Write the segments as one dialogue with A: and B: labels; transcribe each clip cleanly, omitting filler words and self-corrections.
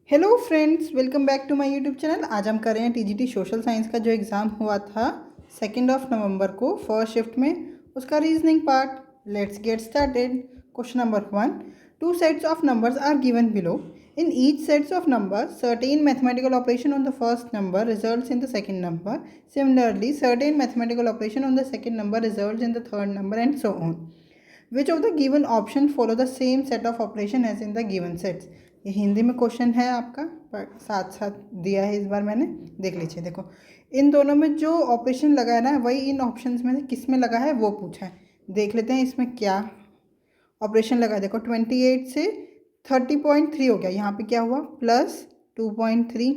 A: Hello friends, welcome back to my YouTube channel. आज हम कर रहे हैं टीजीटी सोशल साइंस का जो एग्ज़ाम हुआ था 2 नवंबर को फर्स्ट शिफ्ट में, उसका reasoning part. Let's get started. Question number 1, two sets of numbers are given below. In each sets of numbers certain mathematical operation on the first number results in the second number. Similarly certain mathematical operation on the second number results in the third number and so on. Which of the given option follow the same set of operation as in the given sets. ये हिंदी में question है आपका, पर साथ साथ दिया है इस बार मैंने, देख लीजिए। देखो, इन दोनों में जो ऑपरेशन लगा है ना, वही इन ऑप्शंस में से किस में लगा है वो पूछा है। देख लेते हैं इसमें क्या ऑपरेशन लगा है। देखो 28 से 30.3 हो गया, यहाँ पे क्या हुआ +2.3।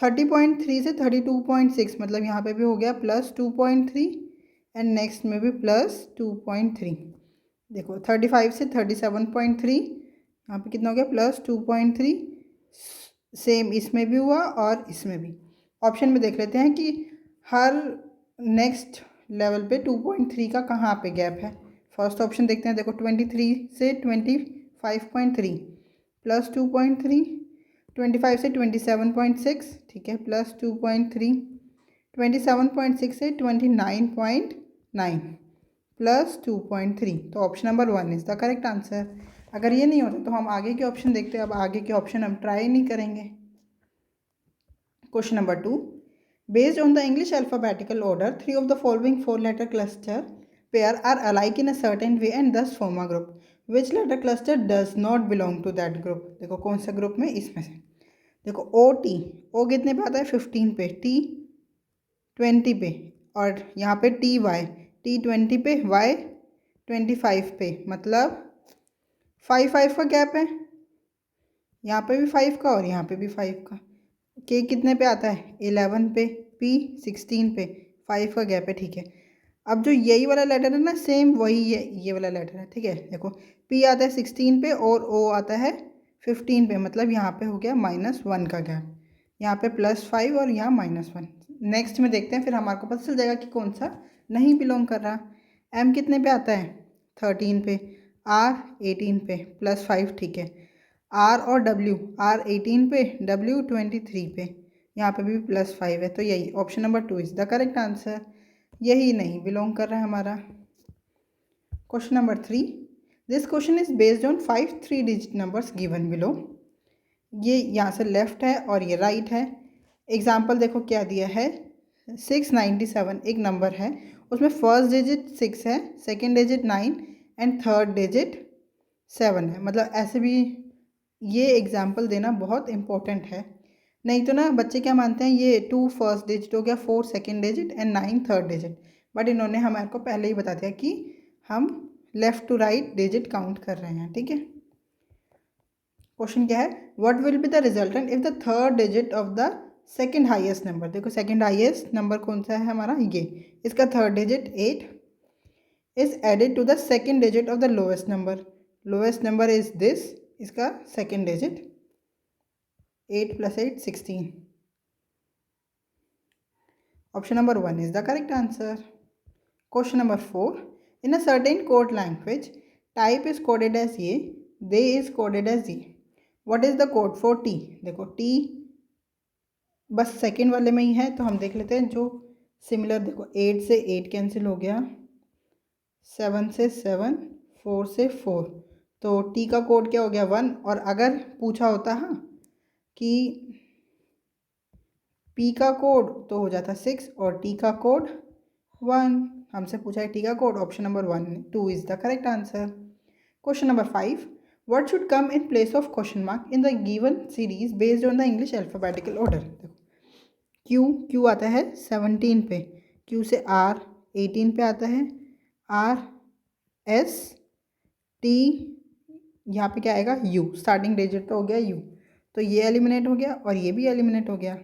A: 30.3 से 32.6 मतलब यहाँ पे भी हो गया +2.3 एंड नेक्स्ट में भी +2.3। देखो 35 से 37.3, यहाँ पे कितना हो गया +2.3। सेम इसमें भी हुआ और इसमें भी। ऑप्शन में देख लेते हैं कि हर नेक्स्ट लेवल पे 2.3 का कहाँ पे गैप है। फर्स्ट ऑप्शन देखते हैं। देखो 23 से 25.3 +2.3, 25 से 27.6, ठीक है, +2.3, 27.6 से 29.9 +2.3। तो option number 1 is the correct answer. अगर ये नहीं होता तो हम आगे के ऑप्शन देखते हैं। अब आगे के ऑप्शन हम ट्राई नहीं करेंगे। Question number 2, based on the English alphabetical order 3 of the following 4-letter cluster pair are alike in a certain way and thus form a group. Which letter cluster does not belong to that group? देखो कौन सा group में, इसमें से। देखो O T, ओ कितने पे आता है 15 पे, टी 20 पे, और यहाँ पे टी वाई, टी 20 पे, वाई 25 पे, मतलब 5 का गैप है। यहाँ पे भी 5 का और यहाँ पे भी 5 का। के कितने पे आता है 11 पे, पी 16 पे, 5 का गैप है, ठीक है। अब जो यही वाला लेटर है ना, सेम वही ये वाला लेटर है, ठीक है। देखो पी आता है 16 पे और ओ आता है 15 पे, मतलब यहाँ पे हो गया -1 का गैप। यहाँ पे +5 और यहाँ -1। नेक्स्ट में देखते हैं, फिर हमारे को पता चल जाएगा कि कौन सा नहीं बिलोंग कर रहा। एम कितने पे आता है 13 पे, आर 18 पे, +5, ठीक है। आर और डब्ल्यू, आर 18 पे, डब्ल्यू 23 पे, यहाँ पे भी +5 है। तो यही option number 2 is the correct answer. यही नहीं बिलोंग कर रहा है हमारा। Question number 3, this question is based on 5 3-digit numbers given below. ये यहाँ से लेफ्ट है और ये राइट है। एग्जाम्पल देखो क्या दिया है, 697 एक नंबर है, उसमें फर्स्ट डिजिट 6 है, second digit 9 and third digit 7 है। मतलब ऐसे भी ये एग्जाम्पल देना बहुत इम्पोर्टेंट है। नहीं तो ना बच्चे क्या मानते हैं, ये 2 फर्स्ट डिजिट हो गया, 4 second digit and 9 third digit. But इन्होंने हमारे को पहले ही बता दिया कि हम left to right digit count कर रहे हैं, ठीक है। क्वेश्चन क्या है, what will be the resultant if the third digit of the second highest number. देखो सेकेंड हाइएस्ट नंबर कौन सा है हमारा, ये, इसका third digit 8 is added to the second digit of the lowest number. Lowest number is this, इसका second digit 8 + 8 16। Option number 1 is the correct answer. Question number 4, in a certain code language type is coded as ये, they is coded as ये। What is the code for T. देखो T बस second वाले में ही है, तो हम देख लेते हैं जो सिमिलर। देखो 8 से 8 कैंसिल हो गया, 7 से 7, 4 से 4, तो टी का कोड क्या हो गया 1। और अगर पूछा होता हाँ कि पी का कोड तो हो जाता 6 और टी का कोड 1। हमसे पूछा है टी का code, option number 1 2 is the correct answer. Question number 5, what should come in place of question mark in the given series based on the English alphabetical order. देखो क्यू, क्यू आता है 17 पे, Q से are 18 पे आता है, R S T, यहाँ पे क्या आएगा यू, स्टार्टिंग डिजिट तो हो गया यू, तो ये एलिमिनेट हो गया और ये भी एलिमिनेट हो गया।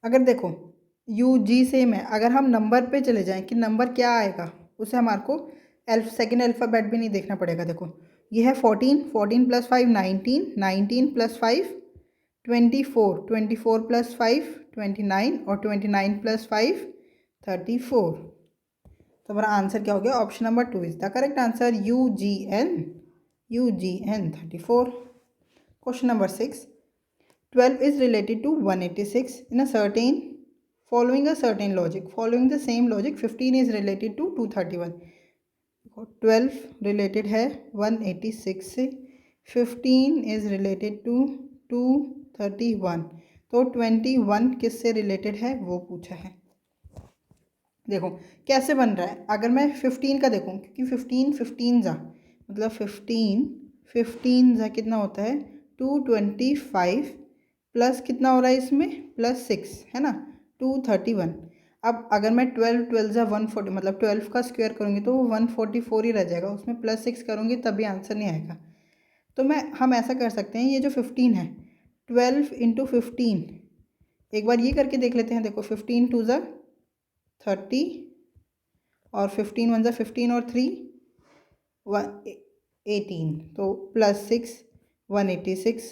A: अगर देखो यू जी सेम है, अगर हम नंबर पे चले जाएं कि नंबर क्या आएगा, उसे हमारे को सेकेंड अल्फ़ाबेट भी नहीं देखना पड़ेगा। देखो ये है 14, 14 + 5 19, 19 + 5 24, 24 + 5 29 और 29 + 5 34। तो हमारा आंसर क्या हो गया, option number 2 is the correct answer, U G N 34। Question number 6. 12 is related to 186 in a certain following a certain logic. Following the same logic, 15 is related to 231. 12 related है 186 से, 15 इज रिलेटेड टू 231, तो 21 किससे related है वो पूछा है। देखो कैसे बन रहा है, अगर मैं 15 का देखूं, क्योंकि 15 जा मतलब 15 जा कितना होता है 225 प्लस कितना हो रहा है इसमें +6 है ना 231। अब अगर मैं 12 जा 140 मतलब 12 का स्क्वायर करूँगी तो वो 144 ही रह जाएगा, उसमें +6 करूँगी तभी आंसर नहीं आएगा। तो हम ऐसा कर सकते हैं, ये जो 15 है 12 × 15 एक बार ये करके देख लेते हैं। देखो 15 2 ज़ा 30 और 15 1 ज़ा 15 और 3 18, तो +6 186,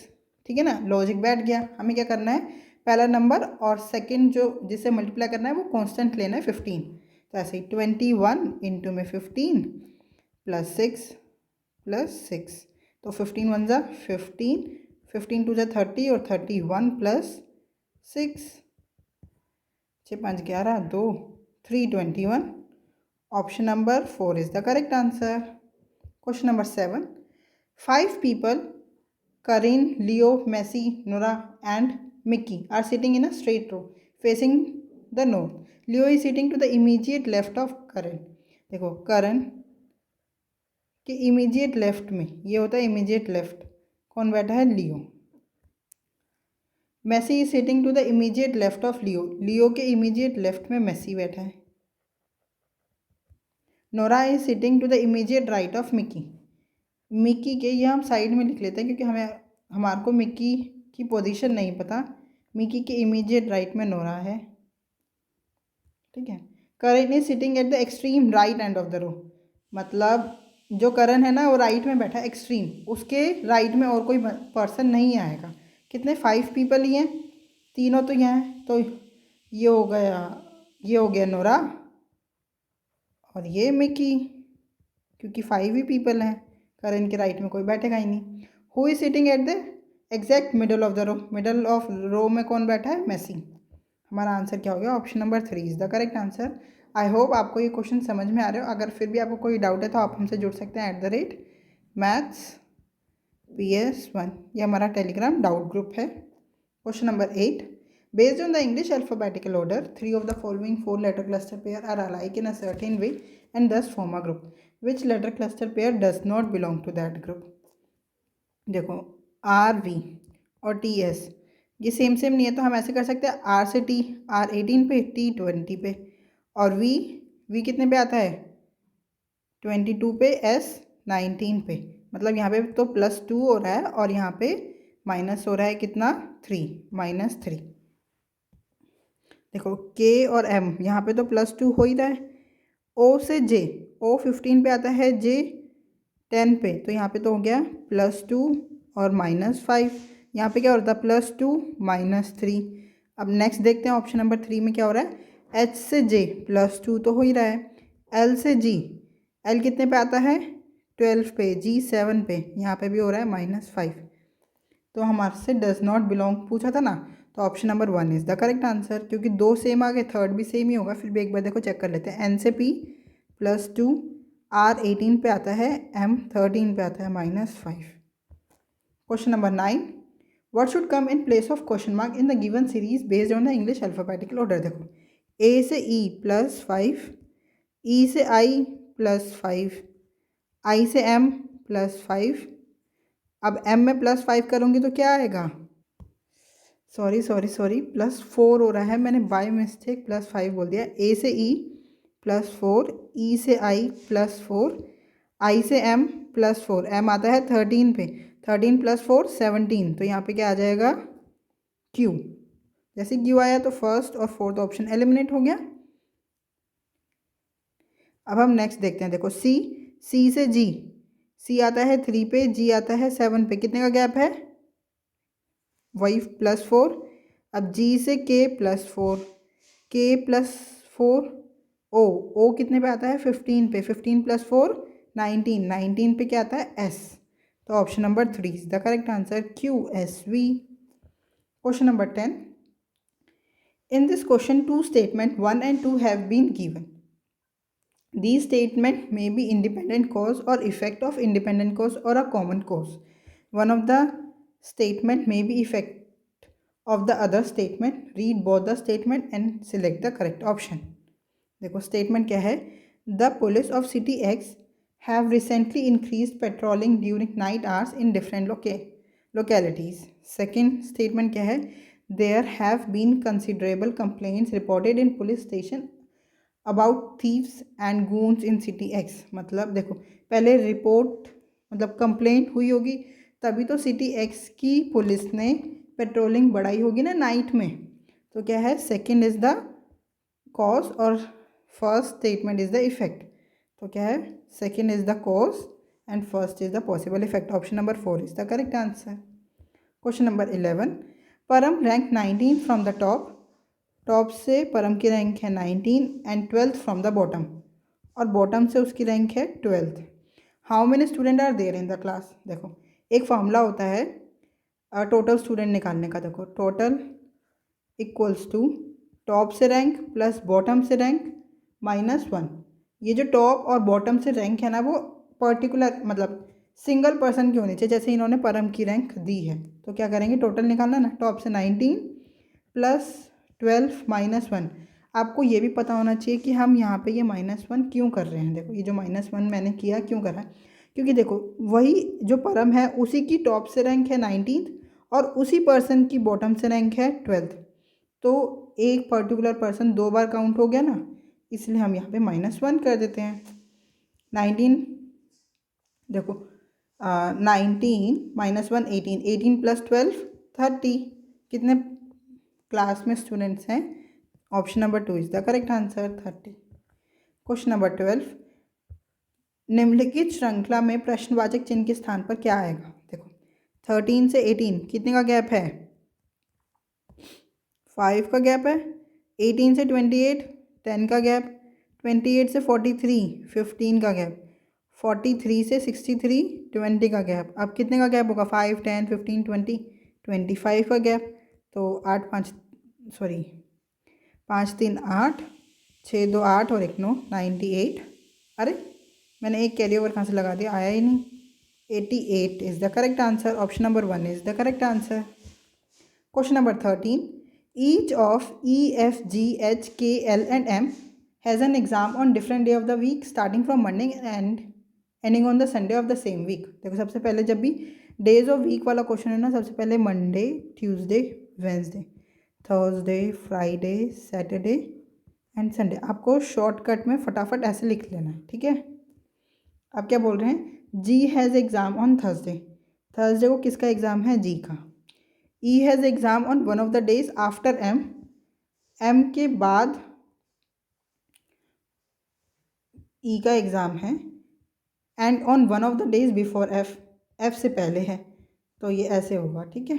A: ठीक है ना। लॉजिक बैठ गया। हमें क्या करना है, पहला नंबर और सेकंड जो जिसे मल्टीप्लाई करना है वो कांस्टेंट लेना है 15। तो ऐसे ही 21 इंटू में 15 +6 तो 15 1 ज़ा 15, 15 2 ज़ा 30 और 31 +6 6 5 11 2 321। Option number 4 is the correct answer. Question number 7. 5 people, Karin, Leo, Messi, Nora and Mickey are sitting in a straight row facing the north. Leo is sitting to the immediate left of Karin. देखो करण के immediate left में, ये होता है immediate left, कौन बैठा है Leo. Macy is sitting to the immediate left of Leo, Leo के इमीडिएट लेफ्ट में मैसी बैठा है। Nora is sitting to the immediate right of Mickey, Mickey के ये हम साइड में लिख लेते हैं क्योंकि हमारे को मिकी की पोजीशन नहीं पता। मिकी के इमीडिएट राइट में नोरा है, ठीक है। Karan is sitting at the extreme right end of the row, मतलब जो करण है ना वो राइट में बैठा है एक्सट्रीम, उसके राइट में और कोई पर्सन नहीं आएगा। कितने 5 पीपल ही हैं, तीनों तो यहाँ हैं, तो ये हो गया नोरा और ये मिकी, क्योंकि 5 ही पीपल हैं, करण के राइट में कोई बैठेगा ही नहीं। Who is sitting at the exact middle of the row, middle of row में कौन बैठा है, मैसी। हमारा आंसर क्या हो गया, option number 3 is the correct answer. I hope आपको ये क्वेश्चन समझ में आ रहे हो। अगर फिर भी आपको कोई डाउट है तो आप हमसे जुड़ सकते हैं @mathsps1, ये हमारा टेलीग्राम डाउट ग्रुप है। Question number 8. Based on the English alphabetical order, 3 of the following 4-letter cluster pair are alike in a certain way and thus form a group. Which letter cluster pair does not belong to that group? देखो RV और TS ये same नहीं है, तो हम ऐसे कर सकते हैं R से T, R 18 पे, T 20 पे, और V कितने पे आता है 22 पे, S 19 पे, मतलब यहाँ पे तो +2 हो रहा है और यहाँ पे माइनस हो रहा है कितना 3, -3। देखो K और M यहाँ पे तो +2 हो ही रहा है। O से J, O 15 पे आता है, J 10 पे, तो यहाँ पे तो हो गया +2 और -5, यहाँ पे क्या होता है +2 -3। अब नेक्स्ट देखते हैं ऑप्शन नंबर 3 में क्या हो रहा है। H से J +2 तो हो ही रहा है। L से G, L कितने पे आता है 12 पे, G 7 पे, यहाँ पे भी हो रहा है -5, तो हमारे से डज नॉट बिलोंग पूछा था ना, तो option number 1 is the correct answer. क्योंकि 2 सेम आ गए, थर्ड भी सेम ही होगा। फिर भी एक बार देखो चेक कर लेते हैं। N से P +2, R 18 पे आता है, M 13 पे आता है -5। Question number 9. What should come in place of question mark in the given series based on the English alphabetical order? देखो A से E +5, E से I +5, I से M +5। अब M में +5 करूँगी तो क्या आएगा, सॉरी +4 हो रहा है, मैंने बाय मिस्टेक +5 बोल दिया। A से E +4, E से I +4, I से M +4, M आता है 13 पे, 13 + 4 17, तो यहाँ पे क्या आ जाएगा Q। जैसे Q आया तो फर्स्ट और फोर्थ ऑप्शन एलिमिनेट हो गया। अब हम नेक्स्ट देखते हैं। देखो C से G, C आता है 3 पे, G आता है 7 पे, कितने का गैप है वही +4। अब G से K +4, K +4, O कितने पे आता है 15 पे, 15 + 4 19, 19 पे क्या आता है S, तो option number 3 is the correct answer, QSV। Question number 10, in this question two statement 1 and 2 have been given. These statements may be independent cause or effect of independent cause or a common cause. One of the statement may be effect of the other statement. Read both the statement and select the correct option. देखो statement क्या है, the police of city X have recently increase patrolling during night hours in different localities. Second statement क्या है, there have been considerable complaints reported in police station about thieves and goons in city X. मतलब देखो पहले report मतलब complaint हुई होगी तभी तो सिटी एक्स की पुलिस ने पेट्रोलिंग बढ़ाई होगी ना नाइट में। तो क्या है, सेकंड इज़ द कॉज और first statement is the effect. तो क्या है, second is the cause and first is the possible effect. Option number 4 is the correct answer. Question number 11, परम rank 19 from the top. Top से परम की rank है 19 and 12th from the bottom, और bottom से उसकी रैंक है 12th। How many student are there in the class. देखो एक फॉर्मूला होता है टोटल स्टूडेंट निकालने का। देखो टोटल इक्वल्स टू टॉप से रैंक प्लस बॉटम से रैंक -1। ये जो टॉप और बॉटम से रैंक है ना वो पर्टिकुलर मतलब सिंगल पर्सन की होनी चाहिए, जैसे इन्होंने परम की रैंक दी है। तो क्या करेंगे, टोटल निकालना ना, टॉप से 19 प्लस 12 -1। आपको ये भी पता होना चाहिए कि हम यहाँ पे ये -1 क्यों कर रहे हैं। देखो ये जो -1 मैंने किया क्यों करा है, क्योंकि देखो वही जो परम है उसी की टॉप से रैंक है 19th और उसी पर्सन की बॉटम से रैंक है 12th। तो एक पर्टिकुलर पर्सन 2 बार काउंट हो गया ना, इसलिए हम यहाँ पे -1 कर देते हैं। 19 देखो 19 -1 18, 18 + 12 30। कितने क्लास में स्टूडेंट्स हैं, option number 2 is the correct answer, 30। Question number 12, निम्नलिखित श्रृंखला में प्रश्नवाचक चिन्ह के स्थान पर क्या आएगा। देखो 13 से 18 कितने का गैप है, 5 का गैप है। 18 से 28 10 का गैप। 28 से 43 15 का गैप। 43 से 63 20 का गैप। अब कितने का गैप होगा, 5 10 15 20 25 का गैप। तो 5 3 8 6 2 8 और 1 9 98। अरे मैंने एक कैरी ओवर कहाँ से लगा दिया, आया ही नहीं। 88 is the correct answer, option number 1 is the correct answer. Question number 13, each of E, F, G, H, K, L and M has an exam on different day of the week starting from Monday and ending on the Sunday of the same week। देखो सबसे पहले जब भी days of week वाला question है ना, सबसे पहले Monday, Tuesday, Wednesday, Thursday, Friday, Saturday and Sunday. आपको शॉर्टकट में फटाफट ऐसे लिख लेना है, ठीक है। आप क्या बोल रहे हैं, G has exam on Thursday. Thursday को किसका एग्ज़ाम है, जी का। E has exam on one of the days after M, M के बाद E का एग्ज़ाम है, and on one of the days before F, F से पहले है। तो ये ऐसे होगा, ठीक है।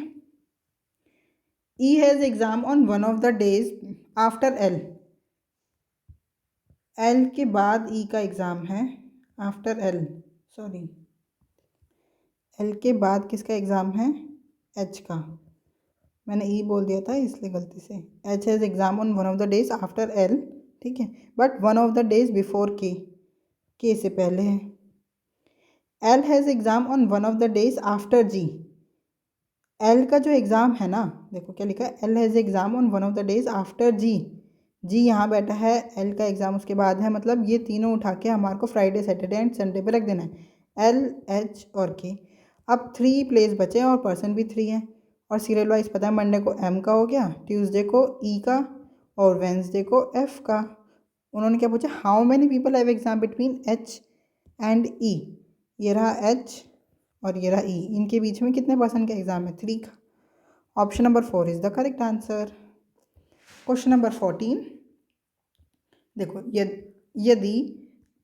A: E has exam on one of the days after L, L के बाद E का एग्ज़ाम है, आफ्टर L L के बाद किसका एग्ज़ाम है, H का। मैंने ई बोल दिया था इसलिए गलती से। H has exam on one of the days after L, ठीक है, but one of the days before K से पहले है। L has exam on one of the days after G. L का जो एग्ज़ाम है ना, देखो क्या लिखा है, L has exam on one of the days after G. G यहाँ बैठा है, एल का एग्ज़ाम उसके बाद है, मतलब ये तीनों उठा के हमारे को फ्राइडे, सैटरडे एंड संडे पे रख देना है, एल, एच और के। अब 3 प्लेस बचे हैं और पर्सन भी 3 हैं, और सीरियल वाइज पता है, मंडे को एम का हो गया, ट्यूसडे को ई का और वेंसडे को एफ का। उन्होंने क्या पूछा, how many people have exam between H and E. ये रहा एच और ये रहा ई, इनके बीच में कितने पर्सन का एग्ज़ाम है, 3 का। Option number 4 is the correct answer. Question number 14, देखो यदि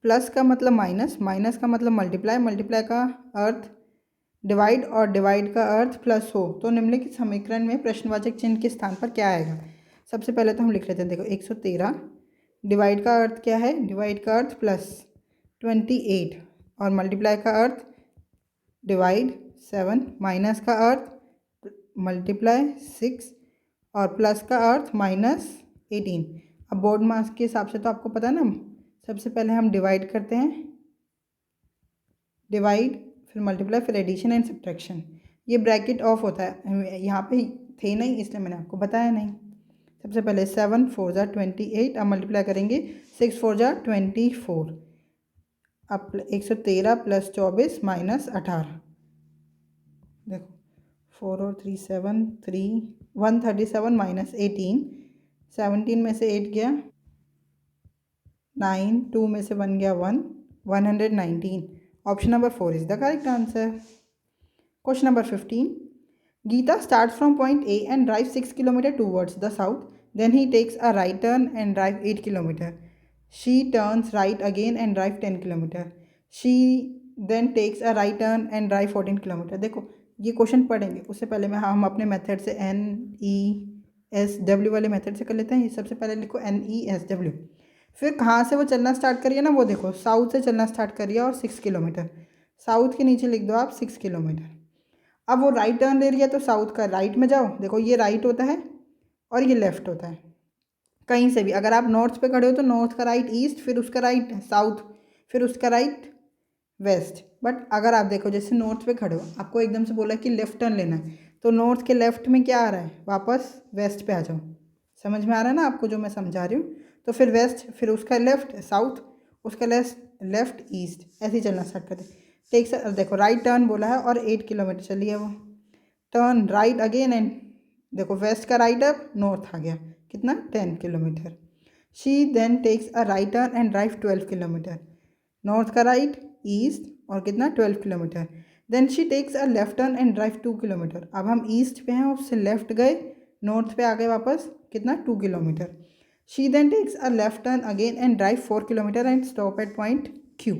A: प्लस का मतलब माइनस, माइनस का मतलब मल्टीप्लाई, मल्टीप्लाई का अर्थ डिवाइड और डिवाइड का अर्थ प्लस हो, तो निम्नलिखित समीकरण में प्रश्नवाचक चिन्ह के स्थान पर क्या आएगा। सबसे पहले तो हम लिख लेते हैं, देखो 113, डिवाइड का अर्थ क्या है, डिवाइड का अर्थ +28 और मल्टीप्लाई का अर्थ डिवाइड 7, माइनस का अर्थ मल्टीप्लाई 6 और प्लस का अर्थ -18। अब बोर्ड मार्क्स के हिसाब से तो आपको पता है ना, सबसे पहले हम डिवाइड करते हैं, डिवाइड फिर मल्टीप्लाई फिर एडिशन एंड सब्ट्रैक्शन। ये ब्रैकेट ऑफ होता है, यहाँ पे थे नहीं इसलिए मैंने आपको बताया नहीं। सबसे पहले 7 4 ज़ा 28, अब मल्टीप्लाई करेंगे 6 4 ज़ा 24, अब 113 + 24 -18। देखो 4 और 3 7 3 137 -18, 17 में से 8 गया 9, 2 में से 1 गया 1, 119। Option number 4 is the correct answer. Question number 15, Geeta starts from point A and drives 6 km towards the south. Then he takes a right turn and drives 8 km. She turns right again and drives 10 km. She then takes a right turn and drives 14 km. देखो ये question पढ़ेंगे, उससे पहले मैं हम अपने method से NESW वाले मेथड से कर लेते हैं। सबसे पहले लिखो NESW, फिर कहाँ से वो चलना स्टार्ट करिए ना, वो देखो साउथ से चलना स्टार्ट करिए और 6 किलोमीटर, साउथ के नीचे लिख दो आप 6 किलोमीटर। अब वो राइट टर्न ले रही है तो साउथ का राइट में जाओ, देखो ये राइट होता है और ये लेफ्ट होता है। कहीं से भी अगर आप नॉर्थ पे खड़े हो तो नॉर्थ का राइट ईस्ट, फिर उसका राइट साउथ, फिर उसका राइट वेस्ट। बट अगर आप देखो जैसे नॉर्थ पे खड़े हो, आपको एकदम से बोला कि लेफ्ट टर्न लेना है, तो नॉर्थ के लेफ्ट में क्या आ रहा है, वापस वेस्ट पे आ जाओ। समझ में आ रहा है ना आपको जो मैं समझा रही हूँ। तो फिर वेस्ट, फिर उसका लेफ्ट साउथ, उसका लेफ्ट ईस्ट, ऐसे ही चलना स्टार्ट कर दे। टेक्स, देखो राइट टर्न बोला है और 8 किलोमीटर चली है वो। टर्न राइट अगेन एंड देखो वेस्ट का राइट अब नॉर्थ आ गया, कितना 10 kilometre. She then takes a right turn and drive 12 kilometre, north का राइट ईस्ट और कितना 12 kilometre. Then she takes a left turn and drive 2 kilometre. अब हम ईस्ट पे हैं, उससे लेफ्ट गए, नॉर्थ पे आ गए वापस, कितना 2 kilometre. She then takes a left turn again and drive 4 kilometre and stop at point Q.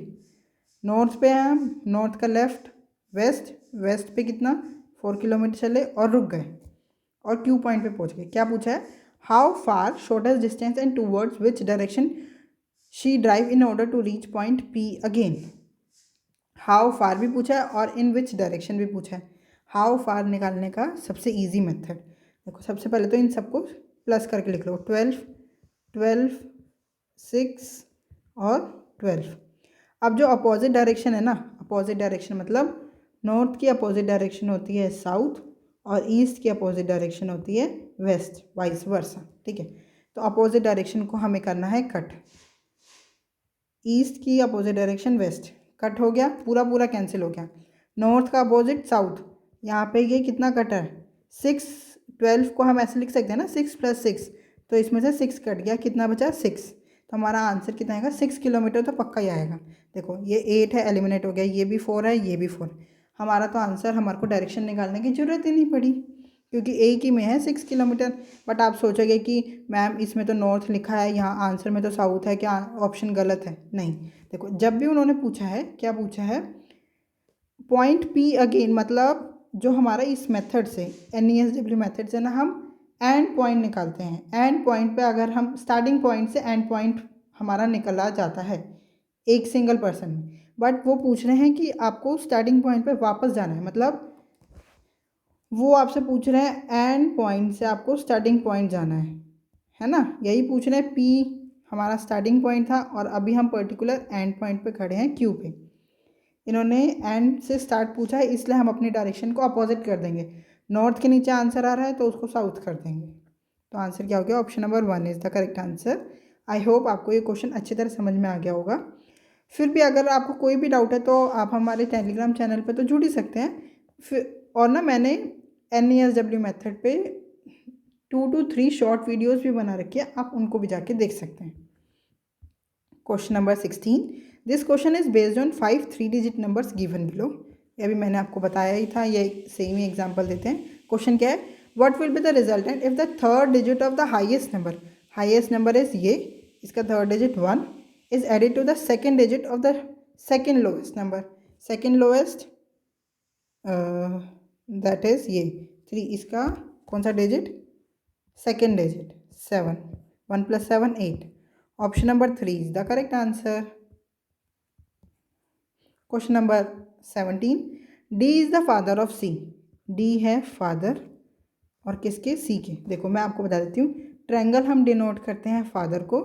A: North पे हैं हम, नॉर्थ का लेफ्ट, वेस्ट, वेस्ट पे कितना 4 किलोमीटर चले और रुक गए और क्यू पॉइंट पे पहुंच गए। क्या पूछा है, how far shortest distance and towards which direction she drive in order to reach point P again. How far भी पूछा है और इन विच डायरेक्शन भी पूछा है। हाउ फार निकालने का सबसे इजी मेथड, देखो सबसे पहले तो इन सबको प्लस करके लिख लो, 12 12 6 और 12। अब जो अपोजिट डायरेक्शन है ना, अपोजिट डायरेक्शन मतलब नॉर्थ की अपोजिट डायरेक्शन होती है साउथ और ईस्ट की अपोजिट डायरेक्शन होती है वेस्ट, वाइस वर्सा। ठीक है, तो अपोजिट डायरेक्शन को हमें करना है कट। ईस्ट की अपोजिट डायरेक्शन वेस्ट, कट हो गया, पूरा पूरा कैंसिल हो गया। नॉर्थ का अपोजिट साउथ, यहाँ पे ये कितना कट है 6, 12 को हम ऐसे लिख सकते हैं ना 6 + 6, तो इसमें से 6 कट गया, कितना बचा 6। तो हमारा आंसर कितना आएगा 6 किलोमीटर तो पक्का ही आएगा। देखो ये 8 है, एलिमिनेट हो गया, ये भी 4 है, ये भी 4। हमारा तो आंसर, हमारे को डायरेक्शन निकालने की ज़रूरत ही नहीं पड़ी क्योंकि एक ही में है 6 किलोमीटर। बट आप सोचोगे कि मैम इसमें तो नॉर्थ लिखा है, यहाँ आंसर में तो साउथ है, क्या ऑप्शन गलत है? नहीं, देखो जब भी उन्होंने पूछा है, क्या पूछा है, पॉइंट पी अगेन, मतलब जो हमारा इस मेथड से NESW मेथड से ना हम एंड पॉइंट निकालते हैं। एंड पॉइंट पे अगर हम स्टार्टिंग पॉइंट से एंड पॉइंट हमारा निकला जाता है एक सिंगल पर्सन में, बट वो पूछ रहे हैं कि आपको स्टार्टिंग पॉइंट पे वापस जाना है, मतलब वो आपसे पूछ रहे हैं एंड पॉइंट से आपको स्टार्टिंग पॉइंट जाना है ना, यही पूछ रहे हैं। पी हमारा स्टार्टिंग पॉइंट था और अभी हम पर्टिकुलर एंड पॉइंट पे खड़े हैं क्यू पे। इन्होंने एंड से स्टार्ट पूछा है इसलिए हम अपनी डायरेक्शन को अपोजिट कर देंगे। नॉर्थ के नीचे आंसर आ रहा है तो उसको साउथ कर देंगे। तो आंसर क्या हो गया, option number 1 is the correct answer. I hope आपको ये क्वेश्चन अच्छी तरह समझ में आ गया होगा। फिर भी अगर आपको कोई भी डाउट है तो आप हमारे टेलीग्राम चैनल पर तो जुड़ ही सकते हैं। फिर और ना मैंने NESW मेथड पे 2 to 3 शॉर्ट वीडियोज़ भी बना रखी है, आप उनको भी जाके देख सकते हैं। Question number 16, this question is based on 5 3-digit numbers given below. ये अभी मैंने आपको बताया ही था, ये सेम ही एग्जांपल देते हैं। क्वेश्चन क्या है, what will be the resultant if the third digit of the highest number is ये, इसका third digit 1 is added to the second digit of the second lowest number. Second lowest that is ये 3, इसका कौन सा डिजिट, second digit 7, 1 + 7 8। Option number 3 is the correct answer. Question number 17. D is the father of C. D है father और किसके? सी के। देखो मैं आपको बता देती हूँ, ट्रायंगल हम डिनोट करते हैं फादर को,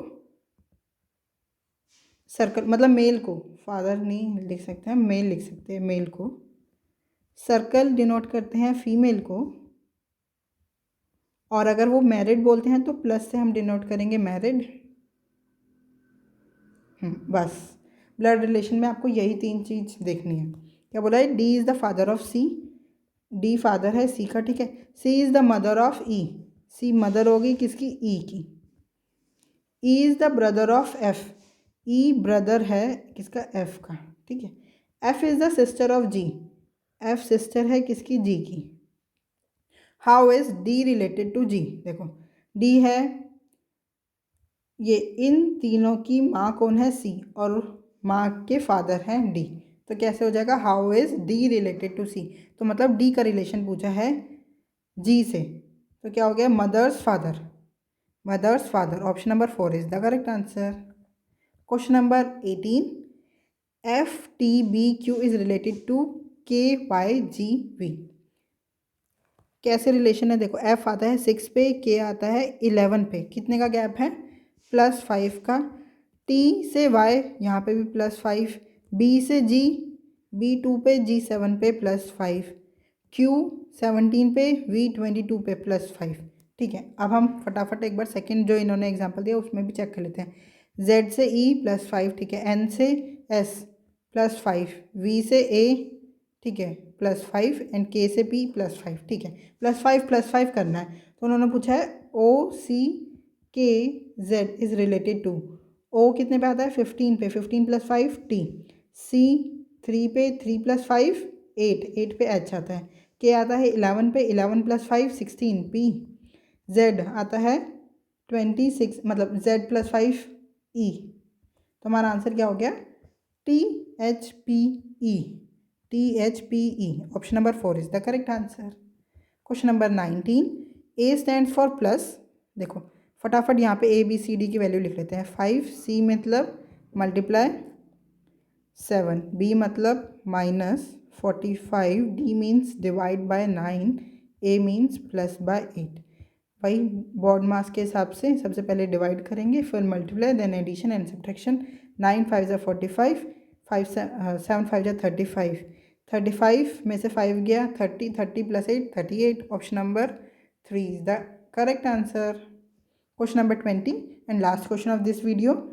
A: सर्कल मतलब मेल को, फादर नहीं लिख सकते हैं, मेल लिख सकते हैं, मेल को। सर्कल डिनोट करते हैं फीमेल को, और अगर वो मैरिड बोलते हैं तो प्लस से हम डिनोट करेंगे मैरिड। बस ब्लड रिलेशन में आपको यही 3 चीज़ देखनी है। क्या बोला है? D is the father of C. D father है सी का, ठीक है। C is the mother of E. C mother होगी किसकी? ई की। E is the brother of F. E brother है किसका? एफ का, ठीक है। F is the sister of G. F sister है किसकी? जी की। How is D related to G? देखो डी है, ये इन तीनों की माँ कौन है? सी, और माँ के फादर हैं डी। तो कैसे हो जाएगा? How is D related to C. तो मतलब डी का रिलेशन पूछा है जी से, तो क्या हो गया? Mother's father. Mother's father, option number 4 is the correct answer. Question number 18, F T B Q is related to K Y G V. कैसे रिलेशन है? देखो एफ आता है 6 पे, के आता है 11 पे, कितने का गैप है? +5 का। टी से वाई यहाँ पे भी +5, बी से जी, B2 पे, G7 पे +5, Q 17 पे, V22 पे +5, ठीक है। अब हम फटाफट एक बार सेकंड जो इन्होंने एग्जांपल दिया उसमें भी चेक कर लेते हैं। Z से E +5, ठीक है। N से S +5, V से A, ठीक है, +5, एंड K से P +5, ठीक है। +5 करना है, तो उन्होंने पूछा है OCKZ is related to. O कितने पे आता है? 15 पे, 15 + 5 T। C 3 पे, 3 + 5 8, 8 पे H आता है। K आता है 11 पे, 11 + 5 16 P। Z आता है 26, मतलब Z + 5 E। तो हमारा आंसर क्या हो गया? THPE। THPE, option number 4 is the correct answer. Question number 19, A stands for plus. देखो फटाफट यहाँ पे ABCD की वैल्यू लिख लेते हैं। 5, C मतलब मल्टीप्लाई 7, B मतलब -45, D means divide by 9, A means +/8। भाई बॉड मास के हिसाब से सबसे पहले डिवाइड करेंगे, फिर multiply, then addition and subtraction. 9 5 ज़ा 45, 7 5 ज़ा 35, 35 में से 5 गया 30, 30 + 8 38, option number 3 is the correct answer. Question number 20 and last question of this video,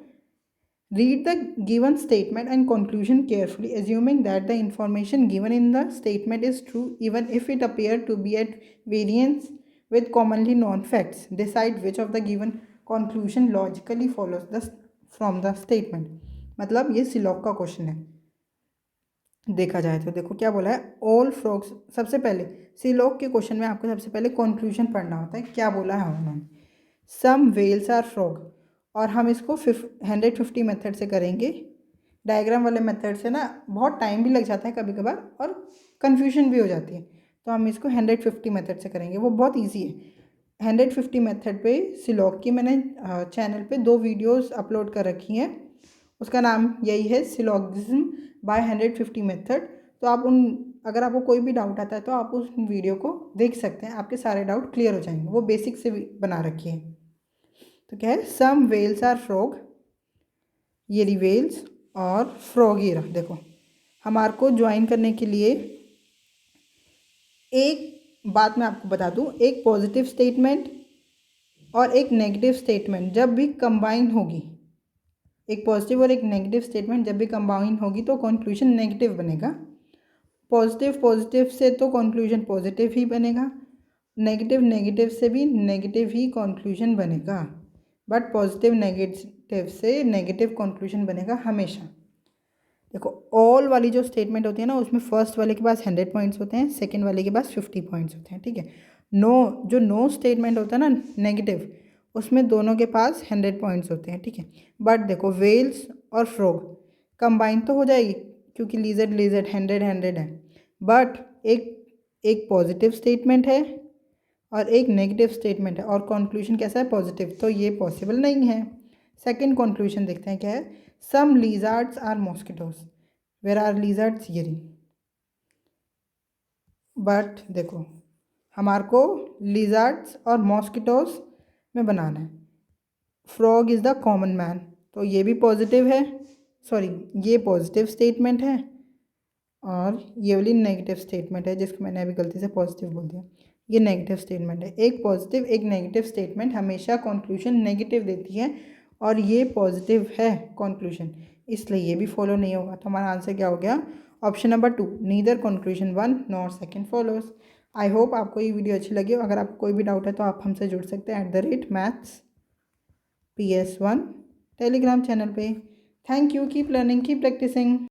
A: read the given statement and conclusion carefully, assuming that the information given in the statement is true even if it appear to be at variance with commonly known facts. Decide which of the given conclusion logically follows from the statement. मतलब ये सिलॉग का question है। देखा जाए तो देखो क्या बोला है, ऑल फ्रॉग्स। सबसे पहले सिलॉग के क्वेश्चन में आपको सबसे पहले कंक्लूजन पढ़ना होता है। क्या बोला है उन्होंने? सम वेल्स आर फ्रॉग, और हम इसको 150 मेथड से करेंगे। डायग्राम वाले मेथड से ना बहुत टाइम भी लग जाता है कभी कभार, और कन्फ्यूजन भी हो जाती है, तो हम इसको 150 मेथड से करेंगे, वो बहुत ईजी है। 150 मेथड पे सिलॉग की मैंने चैनल पे 2 वीडियोस अपलोड कर रखी हैं, उसका नाम यही है सिलॉगिज्म बाय 150 मेथड। तो आप उन, अगर आपको कोई भी डाउट आता है तो आप उस वीडियो को देख सकते हैं, आपके सारे डाउट क्लियर हो जाएंगे, वो बेसिक से बना रखी है। तो क्या है? सम वेल्स आर फ्रॉग, ये रही वेल्स और फ्रॉग, ये रहा। देखो हमारे को ज्वाइन करने के लिए एक बात मैं आपको बता दूं, एक पॉजिटिव स्टेटमेंट और एक नेगेटिव स्टेटमेंट जब भी कंबाइन होगी, एक पॉजिटिव और एक नेगेटिव स्टेटमेंट जब भी कंबाइन होगी तो कंक्लूजन नेगेटिव बनेगा। पॉजिटिव से तो कंक्लूजन पॉजिटिव ही बनेगा, नेगेटिव से भी नेगेटिव ही कंक्लूजन बनेगा, बट पॉजिटिव नेगेटिव से नेगेटिव कंक्लूजन बनेगा हमेशा। देखो ऑल वाली जो स्टेटमेंट होती है ना, उसमें फर्स्ट वाले के पास 100 पॉइंट्स होते हैं, सेकंड वाले के पास 50 पॉइंट्स होते हैं, ठीक है। जो नो स्टेटमेंट होता है ना नेगेटिव, उसमें दोनों के पास 100 पॉइंट्स होते हैं, ठीक है। बट देखो वेल्स और फ्रॉग कंबाइन तो हो जाएगी क्योंकि लीजर्ड 100 है, बट एक पॉजिटिव स्टेटमेंट है और एक नेगेटिव स्टेटमेंट है, और कंक्लूजन कैसा है? पॉजिटिव, तो ये पॉसिबल नहीं है। सेकंड कंक्लूजन देखते हैं क्या है। सम लीजर्ड्स आर मॉस्किटोज, वेयर आर लीजर्ड्स, ये रही। बट देखो हमारे को लिजर्ड्स और मॉस्किटोस में बनाना है। Frog is the common man, तो ये भी पॉजिटिव है, सॉरी ये पॉजिटिव स्टेटमेंट है और ये वाली नेगेटिव स्टेटमेंट है जिसको मैंने अभी गलती से पॉजिटिव बोल दिया। ये नेगेटिव स्टेटमेंट है। एक पॉजिटिव एक नेगेटिव स्टेटमेंट हमेशा कंक्लूजन नेगेटिव देती है और ये पॉजिटिव है कंक्लूजन, इसलिए ये भी फॉलो नहीं होगा। तो हमारा आंसर क्या हो गया? Option number 2, neither conclusion 1 nor second follows. I hope आपको ये वीडियो अच्छी लगी हो। अगर आपको कोई भी डाउट है तो आप हमसे जुड़ सकते हैं @mathsps1 टेलीग्राम चैनल पे। Thank you, keep learning, keep practising.